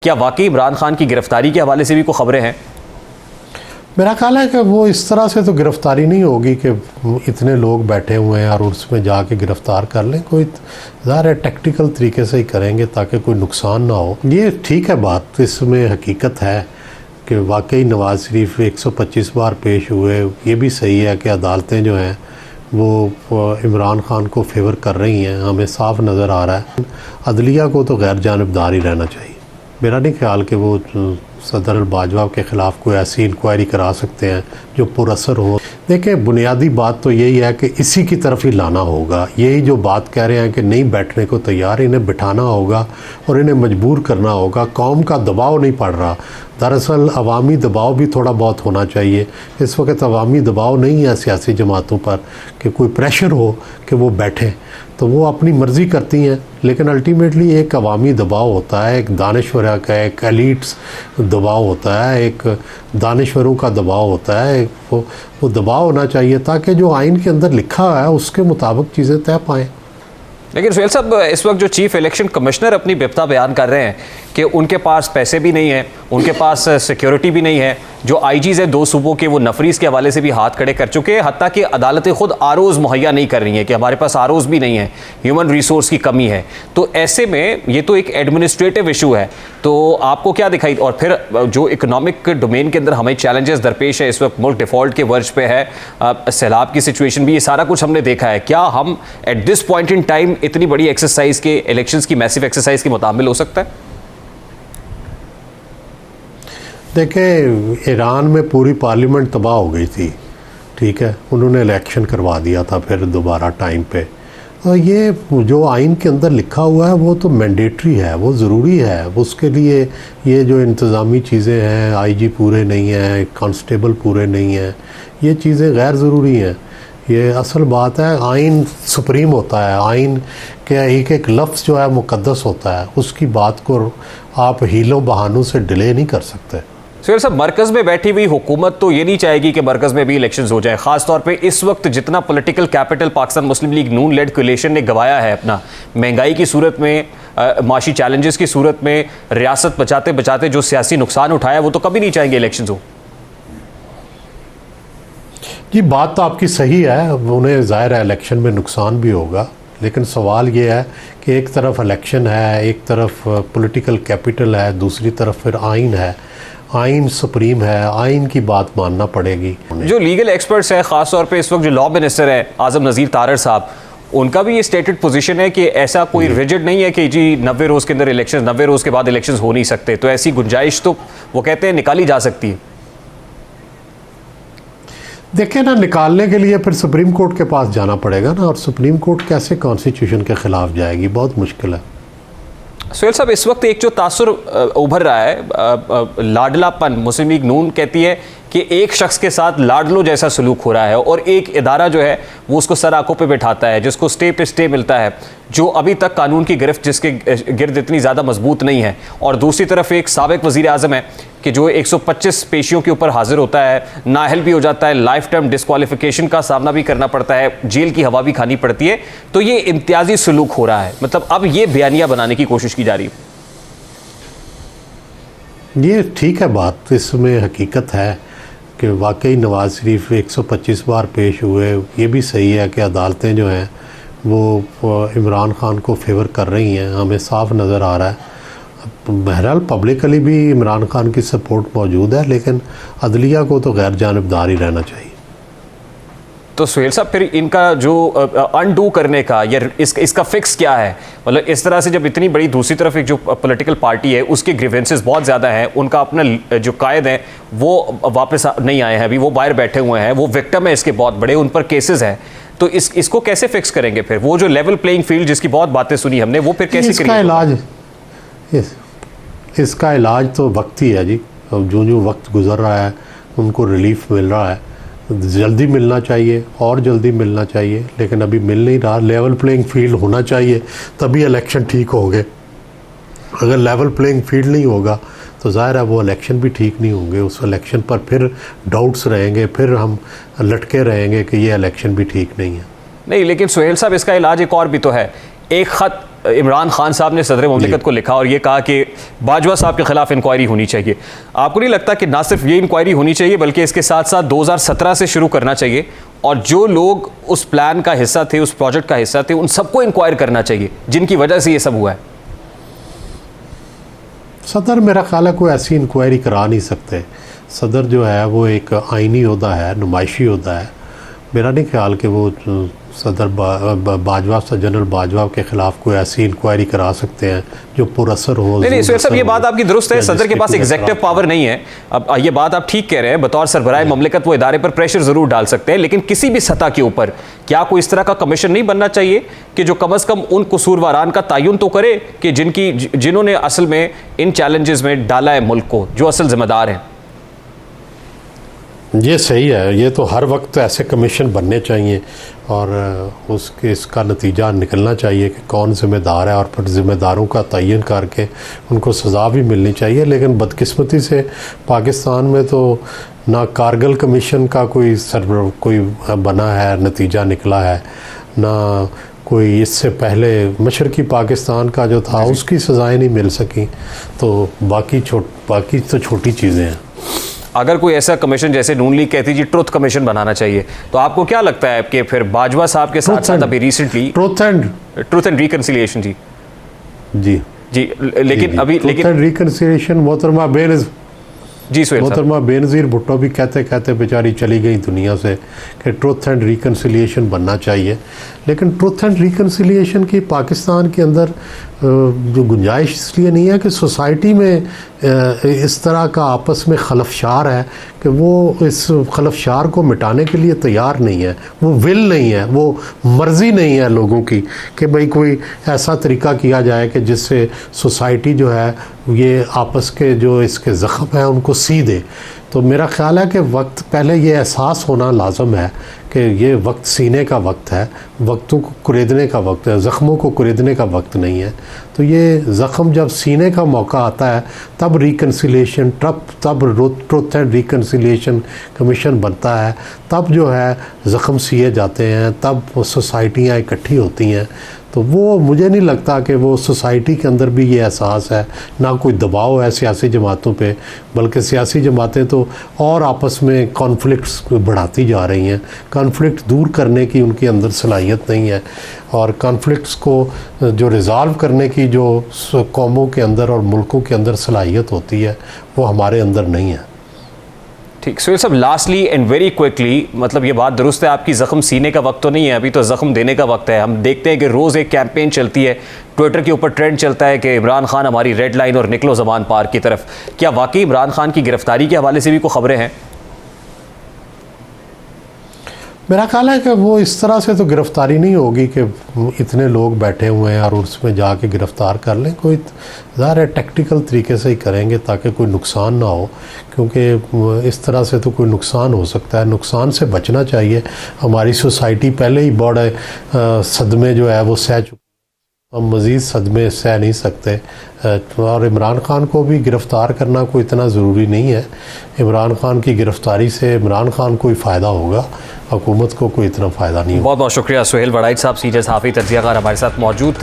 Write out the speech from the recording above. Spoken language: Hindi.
क्या वाकई इमरान खान की गिरफ्तारी के हवाले से भी कोई खबरें हैं? मेरा ख्याल है कि वो इस तरह से तो गिरफ़्तारी नहीं होगी कि इतने लोग बैठे हुए हैं और उसमें जाके गिरफ़्तार कर लें। कोई ज़ाहिर है टैक्टिकल तरीके से ही करेंगे ताकि कोई नुकसान ना हो। ये ठीक है, बात इसमें हकीकत है कि वाकई नवाज़ शरीफ 125 बार पेश हुए। ये भी सही है कि अदालतें जो हैं वो इमरान खान को फेवर कर रही हैं, हमें साफ नज़र आ रहा है। अदलिया को तो गैर जानिबदार ही रहना चाहिए। मेरा नहीं ख्याल कि वो सदर बाजवा के ख़िलाफ़ कोई ऐसी इंक्वायरी करा सकते हैं जो पुरअसर हो। देखिए, बुनियादी बात तो यही है कि इसी की तरफ ही लाना होगा। यही जो बात कह रहे हैं कि नहीं बैठने को तैयार, इन्हें बिठाना होगा और इन्हें मजबूर करना होगा। कौम का दबाव नहीं पड़ रहा, दरअसल अवामी दबाव भी थोड़ा बहुत होना चाहिए। इस वक्त अवामी दबाव नहीं है सियासी जमातों पर कि कोई प्रेशर हो कि वो बैठें, तो वो अपनी मर्ज़ी करती हैं, लेकिन अल्टीमेटली एक अवामी दबाव होता है, एक दानश्वर का, एक एलिट्स दबाव होता है, एक दानश्वरों का दबाव होता है। वो दबाव होना चाहिए ताकि जो आइन के अंदर लिखा हुआ है उसके मुताबिक चीज़ें तय पाएँ। लेकिन सुहेल साहब, इस वक्त जो चीफ इलेक्शन कमिश्नर अपनी विपता बयान कर रहे हैं कि उनके पास पैसे भी नहीं है, उनके पास सिक्योरिटी भी नहीं है। जो आईजीज़ है 2 सूबों के, वो नफरीस के हवाले से भी हाथ खड़े कर चुके हैं। हत्ता कि अदालतें खुद आरओज़ मुहैया नहीं कर रही हैं कि हमारे पास आरओज़ भी नहीं है, ह्यूमन रिसोर्स की कमी है। तो ऐसे में ये तो एक एडमिनिस्ट्रेटिव इशू है। तो आपको क्या दिखाई, और फिर जो इकोनॉमिक डोमेन के अंदर हमें चैलेंजेस दरपेश है, इस वक्त मुल्क डिफ़ॉल्ट के वर्ज पे है, सैलाब की सिचुएशन भी, ये सारा कुछ हमने देखा है। क्या हम at this point in time इतनी बड़ी एक्सरसाइज के, इलेक्शंस की मैसिव एक्सरसाइज के मुताबिल हो सकता है? देखिए, ईरान में पूरी पार्लियामेंट तबाह हो गई थी, ठीक है, उन्होंने इलेक्शन करवा दिया था फिर दोबारा टाइम पे। तो ये जो आइन के अंदर लिखा हुआ है वो तो मैंडेटरी है, वो ज़रूरी है। उसके लिए ये जो इंतज़ामी चीज़ें हैं, आईजी पूरे नहीं हैं, कांस्टेबल पूरे नहीं हैं, ये चीज़ें गैर ज़रूरी हैं। ये असल बात है, आइन सुप्रीम होता है। आइन के एक एक लफ्ज़ जो है मुक़द्दस होता है, उसकी बात को आप हीलों बहानों से डिले नहीं कर सकते। सुहेल साहब, मरकज़ में बैठी हुई हुकूमत तो ये नहीं चाहेगी कि मरकज़ में भी इलेक्शंस हो जाए। ख़ासतौर पे इस वक्त जितना पॉलिटिकल कैपिटल पाकिस्तान मुस्लिम लीग नून लेड कोलिशन ने गंवाया है अपना, महंगाई की सूरत में, माशी चैलेंजेस की सूरत में, रियासत बचाते बचाते जो सियासी नुकसान उठाया, वो तो कभी नहीं चाहेंगे इलेक्शंस हो। जी, बात तो आपकी सही है, उन्हें ज़ाहिर है इलेक्शन में नुकसान भी होगा, लेकिन सवाल ये है कि एक तरफ इलेक्शन है, एक तरफ पॉलिटिकल कैपिटल है, दूसरी तरफ फिर आइन है। आइन सुप्रीम है, आइन की बात मानना पड़ेगी। जो लीगल एक्सपर्ट्स हैं, ख़ासतौर पे इस वक्त जो लॉ मिनिस्टर है आज़म नज़ीर तारड़ साहब, उनका भी ये स्टेटेड पोजीशन है कि ऐसा कोई रिजिड नहीं है कि जी 90 रोज़ के अंदर इलेक्शन, 90 रोज़ के बाद इलेक्शन हो नहीं सकते। तो ऐसी गुंजाइश तो वो कहते हैं निकाली जा सकती है। देखिए ना, निकालने के लिए फिर सुप्रीम कोर्ट के पास जाना पड़ेगा ना, और सुप्रीम कोर्ट कैसे कॉन्स्टिट्यूशन के ख़िलाफ़ जाएगी, बहुत मुश्किल है। सुहेल साहब, इस वक्त एक जो तासुर उभर रहा है, लाडलापन, मुस्लिम लीग नून कहती है कि एक शख्स के साथ लाडलो जैसा सलूक हो रहा है और एक इदारा जो है वो उसको सर आंखों पे बैठाता है, जिसको स्टे पे स्टे मिलता है, जो अभी तक कानून की गिरफ्त जिसके गिर्द इतनी ज़्यादा मजबूत नहीं है। और दूसरी तरफ एक साबिक वज़ीर आज़म है कि जो 125 पेशियों के ऊपर हाजिर होता है, नाअहल भी हो जाता है, लाइफ टाइम डिस्क्वालिफिकेशन का सामना भी करना पड़ता है, जेल की हवा भी खानी पड़ती है। तो ये इम्तियाजी सलूक हो रहा है, मतलब अब ये बयानिया बनाने की कोशिश की जा रही है। ये ठीक है, बात इसमें हकीकत है कि वाकई नवाज़ शरीफ 125 बार पेश हुए। ये भी सही है कि अदालतें जो हैं वो इमरान खान को फेवर कर रही हैं, हमें साफ नज़र आ रहा है। बहरहाल पब्लिकली भी इमरान खान की सपोर्ट मौजूद है, लेकिन अदलिया को तो गैर जानिबदार ही रहना चाहिए। तो सुहेल साहब, फिर इनका जो अनडू करने का या इसका फिक्स क्या है? मतलब इस तरह से जब इतनी बड़ी, दूसरी तरफ एक जो पॉलिटिकल पार्टी है उसके ग्रीवेंसेस बहुत ज़्यादा हैं, उनका अपना जो कायद हैं वो वापस नहीं आए हैं, अभी वो बाहर बैठे हुए हैं, वो विक्टिम है इसके बहुत बड़े, उन पर केसेस हैं। तो इसको कैसे फिक्स करेंगे फिर? वो जो लेवल प्लेइंग फील्ड जिसकी बहुत बातें सुनी हमने, वो फिर कैसे करेंगे? इसका इलाज तो वक्त ही है जी। जो वक्त गुजर रहा है उनको रिलीफ मिल रहा है, जल्दी मिलना चाहिए और जल्दी मिलना चाहिए, लेकिन अभी मिल नहीं रहा। लेवल प्लेइंग फील्ड होना चाहिए तभी इलेक्शन ठीक होंगे। अगर लेवल प्लेइंग फील्ड नहीं होगा तो ज़ाहिर है वो इलेक्शन भी ठीक नहीं होंगे। उस इलेक्शन पर फिर डाउट्स रहेंगे, फिर हम लटके रहेंगे कि ये इलेक्शन भी ठीक नहीं है। नहीं, लेकिन सुहेल साहब, इसका इलाज एक और भी तो है। एक ख़त इमरान खान साहब ने सदर मुमलिकत को लिखा और ये कहा कि बाजवा साहब के खिलाफ इंक्वायरी होनी चाहिए। आपको नहीं लगता कि ना सिर्फ ये इंक्वायरी होनी चाहिए बल्कि इसके साथ साथ 2017 से शुरू करना चाहिए और जो लोग उस प्लान का हिस्सा थे, उस प्रोजेक्ट का हिस्सा थे, उन सबको इंक्वायर करना चाहिए जिनकी वजह से ये सब हुआ है? सदर मेरा ख्याल है कोई ऐसी इंक्वायरी करा नहीं सकते। सदर जो है वो एक आइनी ओहदा है, नुमाइशी ओहदा है। मेरा नहीं ख्याल कि वो सदर बाजवा जनरल बाजवा के खिलाफ कोई ऐसी इंक्वायरी करा सकते हैं जो पुरअसर हो। नहीं सुहेल साहब, ये बात आपकी दुरुस्त है, सदर के पास एग्जेक्टिव पावर नहीं है। अब ये बात आप ठीक कह रहे हैं, बतौर सरबराह मुमलिकत वो इदारे पर प्रेशर जरूर डाल सकते हैं, लेकिन किसी भी सतह के ऊपर क्या कोई इस तरह का कमीशन नहीं बनना चाहिए कि जो कम अज़ कम उन कसूरवारान का तयन तो करे कि जिन्होंने असल में इन चैलेंजेस में डाला है मुल्क को, जो असल जिम्मेदार हैं? ये सही है, ये तो हर वक्त ऐसे कमीशन बनने चाहिए और उसके इसका नतीजा निकलना चाहिए कि कौन ज़िम्मेदार है और फिर ज़िम्मेदारों का तयन करके उनको सज़ा भी मिलनी चाहिए। लेकिन बदकिस्मती से पाकिस्तान में तो ना कारगिल कमीशन का कोई बना है, नतीजा निकला है, ना कोई इससे पहले मशरकी पाकिस्तान का जो था उसकी सज़ाएँ नहीं मिल सकी। तो बाकी तो छोटी चीज़ें हैं। अगर कोई ऐसा कमीशन जैसे नून लीग कहती जी ट्रुथ कमीशन बनाना चाहिए, तो आपको क्या लगता है कि फिर बाजवा साहब के साथ साथ अभी रिसेंटली ट्रुथ एंड रिकंसिलिएशन जी लेकिन अभी रिकंसिलिएशन मोहतरमा बेनज़ीर भुट्टो भी कहते कहते बेचारी चली गई दुनिया से कि ट्रुथ एंड रिकंसिलिएशन बनना चाहिए। लेकिन ट्रुथ एंड रिकंसिलिएशन की पाकिस्तान के अंदर जो गुंजाइश इसलिए नहीं है कि सोसाइटी में इस तरह का आपस में खलफशार है कि वो इस खलफशार को मिटाने के लिए तैयार नहीं है, वो विल नहीं है, वो मर्ज़ी नहीं है लोगों की कि भाई कोई ऐसा तरीका किया जाए कि जिससे सोसाइटी जो है ये आपस के जो इसके ज़ख्म हैं उनको सी दे। तो मेरा ख़्याल है कि वक्त पहले ये एहसास होना लाजम है कि ये वक्त सीने का वक्त है, वक्तों को कुरेदने का वक्त है, ज़ख्मों को कुरेदने का वक्त नहीं है। तो ये ज़ख्म जब सीने का मौका आता है तब रिकंसिलिएशन तब ट्रुथ एंड रिकंसिलिएशन कमीशन बनता है, तब जो है ज़ख्म सिए जाते हैं, तब सोसाइटियाँ इकट्ठी होती हैं। तो वो मुझे नहीं लगता कि वो सोसाइटी के अंदर भी ये एहसास है, ना कोई दबाव है सियासी जमातों पे, बल्कि सियासी जमातें तो और आपस में कॉन्फ्लिक्ट्स बढ़ाती जा रही हैं। कॉन्फ्लिक्ट दूर करने की उनके अंदर सलाहियत नहीं है और कॉन्फ्लिक्ट्स को जो रिज़ॉल्व करने की जो कौमों के अंदर और मुल्कों के अंदर सलाहियत होती है वो हमारे अंदर नहीं है। ठीक, सो ये सब लास्टली एंड वेरी क्विकली, मतलब ये बात दुरुस्त है आपकी, ज़ख्म सीने का वक्त तो नहीं है, अभी तो ज़ख्म देने का वक्त है। हम देखते हैं कि रोज़ एक कैंपेन चलती है, ट्विटर के ऊपर ट्रेंड चलता है कि इमरान खान हमारी रेड लाइन और निकलो ज़बान पार की तरफ। क्या वाकई इमरान खान की गिरफ्तारी के हवाले से भी कोई खबरें हैं? मेरा ख्याल है कि वो इस तरह से तो गिरफ़्तारी नहीं होगी कि इतने लोग बैठे हुए हैं और उसमें जाके गिरफ़्तार कर लें। कोई ज़ाहिर है टैक्टिकल तरीके से ही करेंगे ताकि कोई नुकसान ना हो, क्योंकि इस तरह से तो कोई नुकसान हो सकता है। नुकसान से बचना चाहिए। हमारी सोसाइटी पहले ही बड़े सदमे जो है वो सह चुकी, हम मज़ीद सदमे सह नहीं सकते। और इमरान खान को भी गिरफ़्तार करना कोई इतना ज़रूरी नहीं है। इमरान खान की गिरफ़्तारी से इमरान खान को ही फ़ायदा होगा, हुकूमत को कोई इतना फ़ायदा नहीं होगा। बहुत बहुत शुक्रिया सुहेल वड़ाइच साहब, सीनियर सहाफ़ी तज्ज़ियाकार हमारे साथ मौजूद थे।